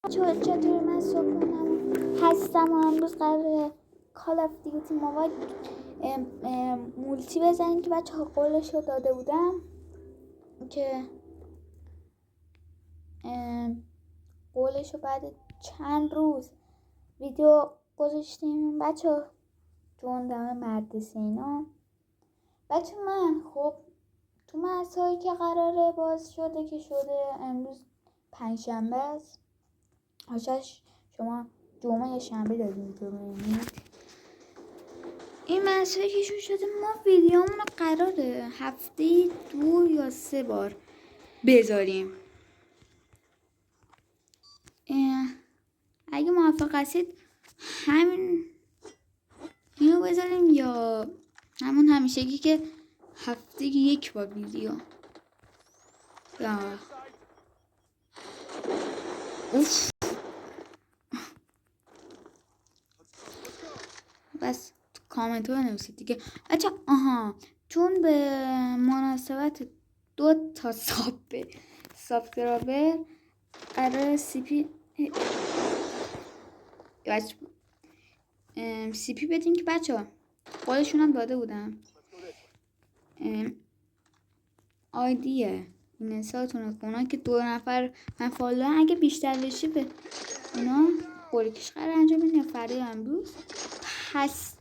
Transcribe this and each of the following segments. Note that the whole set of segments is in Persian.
چطور؟ من صبحانم هستم و امروز قراره کال آف دیوتی موبایل مولتی بزنیم که بچه ها قولش رو داده بودم که قولش رو بعد چند روز ویدیو گذاشتیم بچه ها. جون دم مدرسه اینا بچه من خب تو مسایی که قراره باز شده که شده امروز پنجشنبه است. هاشش شما جمعه یا شنبه دادیم تو ببینید این مسئله که شده ما ویدیومون رو قراره هفته 2 یا 3 بار بذاریم. اگه موافق هستید همین اینو بذاریم یا همون همیشگی که هفته 1 بار ویدیو یا بس کامنت رو بنویسید دیگه بچه. چون به مناسبت 2 تا سابسکرایبر قرار سی پی بدیم که بچه ها قولشون هم داده بودم. آیدیه این حسابتون اونا که 2 نفر من فالو اگه بیشتر بشی به اونا قولکش قرار انجام بدیم فردا امروز. پس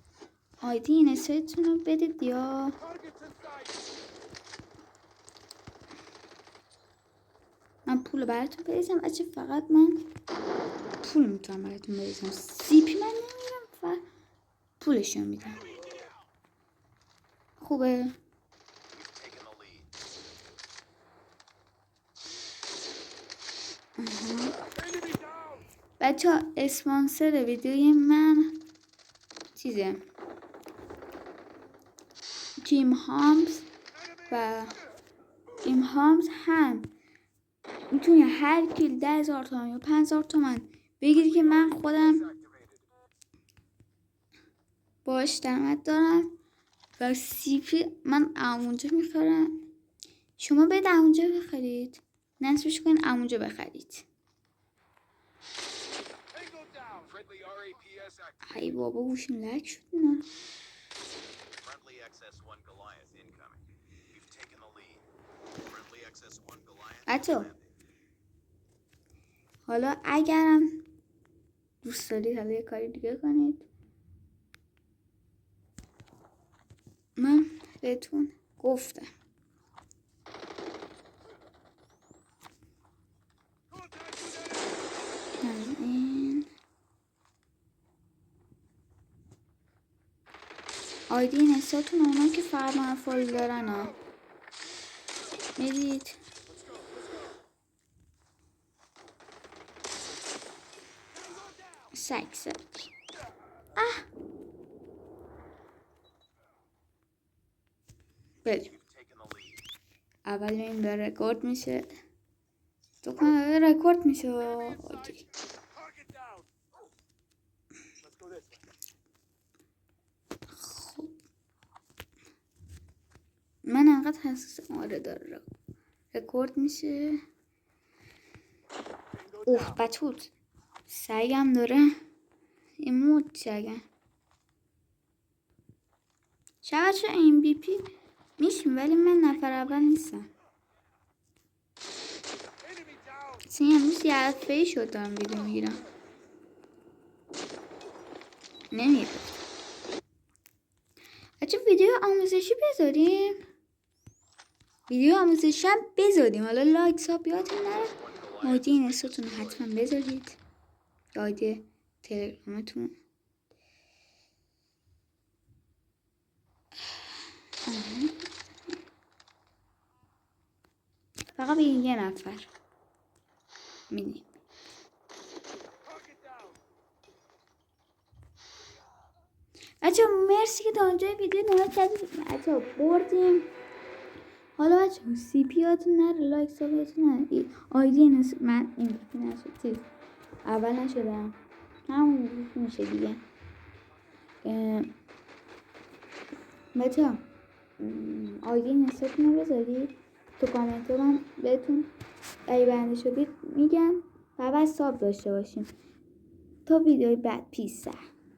آیدی این حسابتون رو بدید یا من پول براتون بریزم بچه. فقط من پول میتونم براتون بریزم، سی پی من نمیرم و پولشون میدم. خوبه؟ بچه ها اسپانسر ویدیوی من چیزه تیم هامز و تیم هامز هم میتونی هر کیل 10,000 تومان یا 5,000 تومان بگیری که من خودم باش درآمد دارم و سی پی من اونجا میخرم. شما باید اونجا بخرید، نصبش کنید اونجا بخرید. ای بابا گوشیم لک شد نه. بچه حالا اگرم دوست دارید حالا یه کاری دیگه کنید من بهتون گفتم. این آیدی این حسابتون اونا که فقط من فالو دارن ها میدید. سگ بریم. اول این داره رکورد میشه تو کنه رکورد میشه. اوکی. خب من انقدر حساسم. آره داره رکورد میشه. اوه بچود سگم داره ایموت سگم شاید چه این بی پی میشیم ولی من نفر اول نیستم. امروز یه هفته شد دارم ویدیو میگیرم نمیره. بچه ویدیو آموزشی بذاریم، ویدیو آموزشی هم بذاریم. حالا لایک ساب یادتون نره. آیدی این حسابتون حتما بذارید، آیدی تلگرامتون. فقط به یه نفر میدیم. بچه مرسی که تا اونجای ویدیو نگاه کردید. بچه بردیم. حالا بچه سی پی هاتون نره، لایک ساب یادتون نره. آیدی من این نشد اول نشدم همون میشه دیگه. بچه آیدی این حسابتون رو بذارید تو کامنت ها. من بهتون اگه بنده شدید میگم و بعد صبر داشته باشیم تا ویدیوی بعد. پیسه.